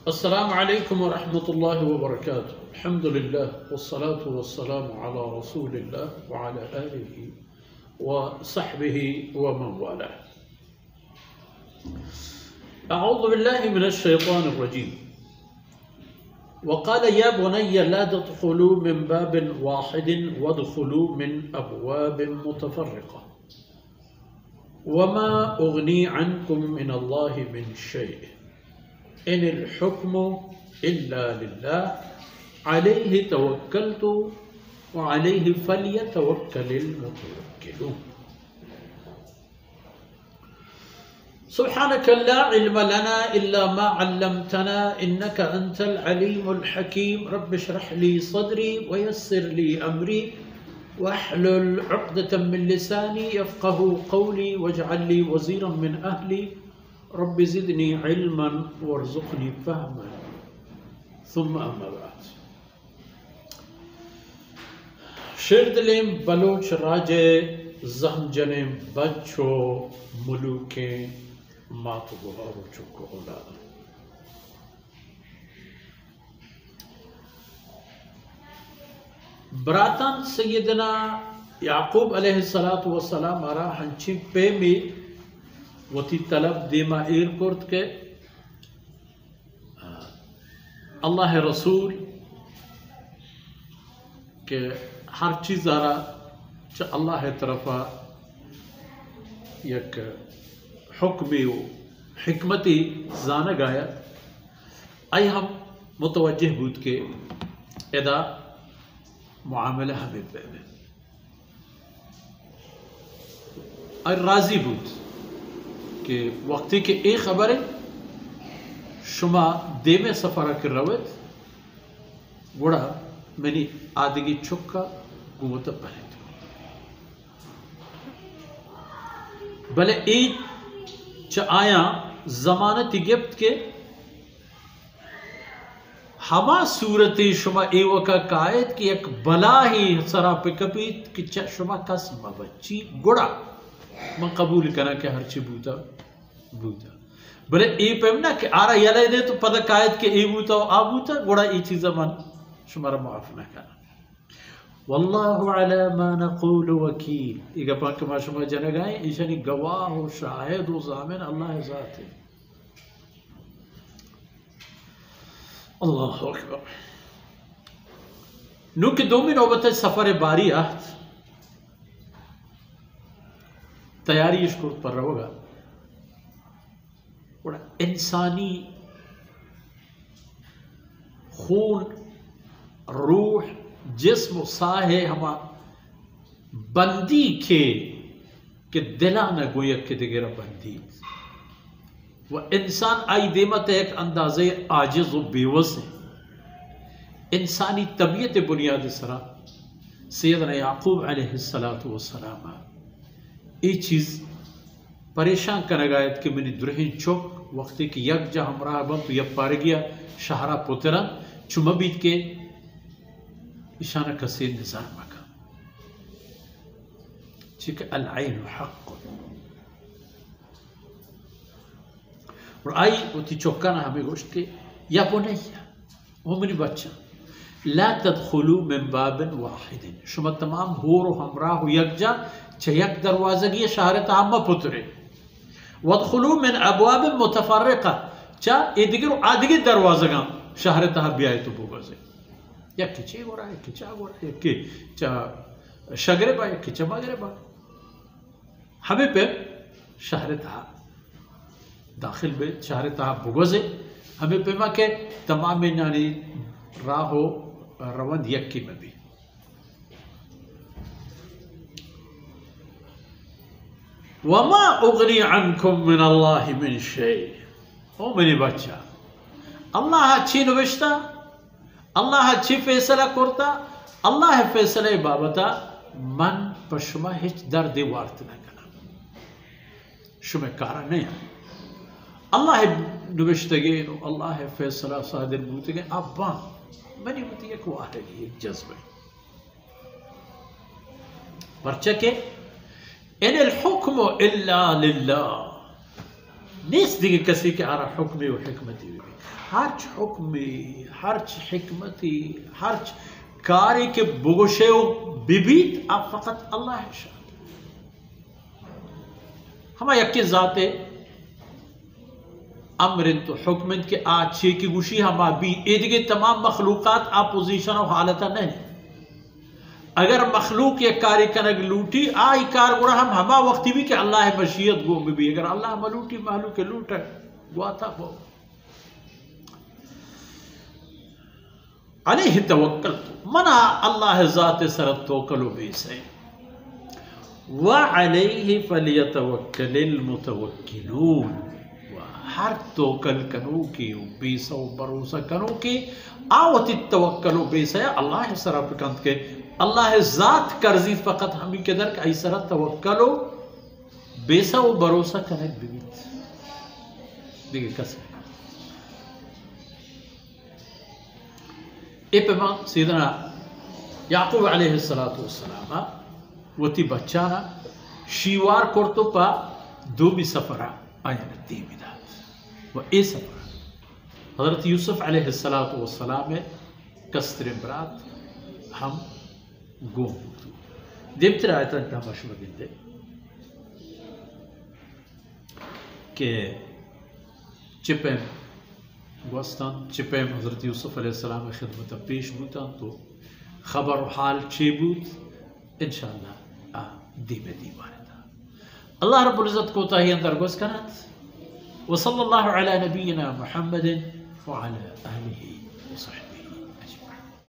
अस्सलामु अलैकुम व रहमतुल्लाहि व बरकातुहू। अल्हम्दुलिल्लाह वस्सलातु वस्सलामु अला रसूलिल्लाह व अला आलिहि व सहबिहि व मन वालाह। अऊज़ु बिल्लाहि मिनश शैतानिर रजीम। वक़ाल या बुनय्या ला तदख़ुलू मिन बाबिन वाहिदिन वदख़ुलू मिन अबवाबिन मुतफ़र्रिक़ा वमा उग़नी अन्कुम मिनल्लाहि मिन शै'इन इनिल हुक्मु इल्ला लिल्लाह अलैहि तवक्कलतु व अलैहि फल्यतवक्कलिल मुतवक्किलून। सुब्हानक ला इल्म लना इल्ला मा अल्लमतना इन्नका अंतल अलीमुल हकीम। रब्बि इश्रह ली सदरी व यस्सिर ली अमरी वहलुल उक़दतम मिन लिसानी यफ़क़हू क़ौली वजअल ली वज़ीरन मिन अहली रब्बि ज़िदनी इल्मन वरज़ुक़नी फ़हमन सुम्मा अम्मा बाद। शिरदलेम बलोच राजे ज़हमजनेम बच्चो मुलूके मातु गुहारो चुको औलाद। ब्रातन सय्यदना याकूब अलैहिस्सलातु वस्सलाम आरा हंची पे में वती तलब देमा एयरपोर्ट के अल्लाह रसूल के हर चीज़ आरा च अल्लाह तरफा यक हुक्मी व हिकमती जान गाया आई हम मुतवज्जह बूत के एदा मुआमला हमें पे और राजी बूत कि वक्ती के एक खबर है शुमा दे में सफर कर रवत गुड़ा मैंने आदगी चुक्का गुमत पहले भले एक च आया जमानत गिफ्ट के हमा सूरती शुमा एवं का कायद की एक बला ही सरा पे कभी कि शुमा कस बच्ची गुड़ा मैं कबूल करा के हर ची बूता बूता भले ए पेमना के आरा यले दे तो पद कायद के ए बूता आ बूता गुड़ा ए चीज़ मन शुमारा माफ न करा। वल्लाहु अला मा नक़ूलु वकील। इगा पाक मा शुमा जनगाए ईशनी गवाह हो शाहिद हो ज़ामिन अल्लाह ज़ात है। अल्लाहु अकबर। नु के दो में नौबत सफर बारी आहत तैयारी इसको पर रहोगा बड़ा इंसानी खून रूह जिस्म साहे हमा बंदी के दिला न गोया के दिगेरा बंदी वह इंसान आई देमत एक अंदाजे आजिज व बेवस है। इंसानी तबीयत बुनियाद सरा सैयदना याकूब अलैहिस्सलातु वस्सलाम ये चीज़ परेशान करगायत कि मैंने दुरहिन चौक वक्ती की यक जा हमरा बम तो यक पार गया शहरा पुतरा चुमबीत के इशाना कसे निज़ार मका चिक अल-ऐन हक़ और आई उती चौका ना हमें गोश्त के या बुनय्या वो मेरी बच्चा ला तदख़ुलू मिन बाबिन वाहिदिन शुमा तमाम होर हमरा हो यकजा यक दरवाज़ा की शहर तामा पुतरे वदख़ुलू मिन अबवाबिन मुतफ़र्रिक़ा चा ए दिगर आदिगे दरवाज़ा का शहर ता बियाय तो बोगजे या किचे गोरा है किचा गोरा है कि चा शगरे बा या किचा मगरे बा हमें पे शहर ता दाखिल बे शहर ता बोगजे हमें पे मा के तमाम नानी राहो रवंद यक्की में भी वमा उग़नी अन्कुम मिनल्लाहि मिन शै। ओ मेरी बच्चा अल्लाह अच्छी नविश्ता अल्लाह अच्छी फैसला करता अल्लाह फैसले बाबता मन पशुमा हिच दर्द वार्त न कना शुमे कारा नहीं अल्लाह नविश्तगे अल्लाह फैसला सादिर बूतगे अब्बा मैंने बती एक वाह एक जज्बे परचा के इनिल हुक्मु इल्ला लिल्लाह نیست دیگه کسی که آره حکمی و حکمتی ببین. هرچ حکمی، هرچ حکمتی، هرچ کاری که بگوشه و ببید اب فقط الله شد. همه یکی ذات امرن تو حکمن که آچه کی گوشی ہما بید. ای دیگه تمام مخلوقات اپوزیشن و حالتا نہیں. اگر مخلوق یہ کاری کنگ لوٹی آئی کار گوڑا ہم ہما وقتی بھی کہ اللہ مشیت گو بھی. اگر اللہ ملوٹی محلوک لوٹا گوا تھا وہ علیہ توکلت منا اللہ ذات سرت توکلو بیسے وعلیہ فلیتوکل المتوکلون. ہر توکل کنو کی بیسا و بروسا کنو کی آوت التوکلو بیسے اللہ سرت پکند کے اللہ ذات کرزید فقط ہمیں کدر کہ ای سرت توکلو بیسا و بروسا کنک بیت دیکھیں کس اے پیمان سیدنا یعقوب علیہ السلام وتی بچانا شیوار کرتو پا دومی سفرہ آیا ندیمی داد و اے سفرہ حضرت یوسف علیہ السلام کستر امبرات ہم گوم بودو دیمتر آیتا انتا مشروع گندے کہ چپیم گوستان چپیم حضرت یوسف علیہ السلام خدمت پیش بودان تو خبر و حال چی بود انشاءاللہ دیمے دیوارتا اللہ رب العزت کو تاہی اندر گوز کنات وصلی اللہ علی نبینا محمد وعلى آلہ وصحبہ.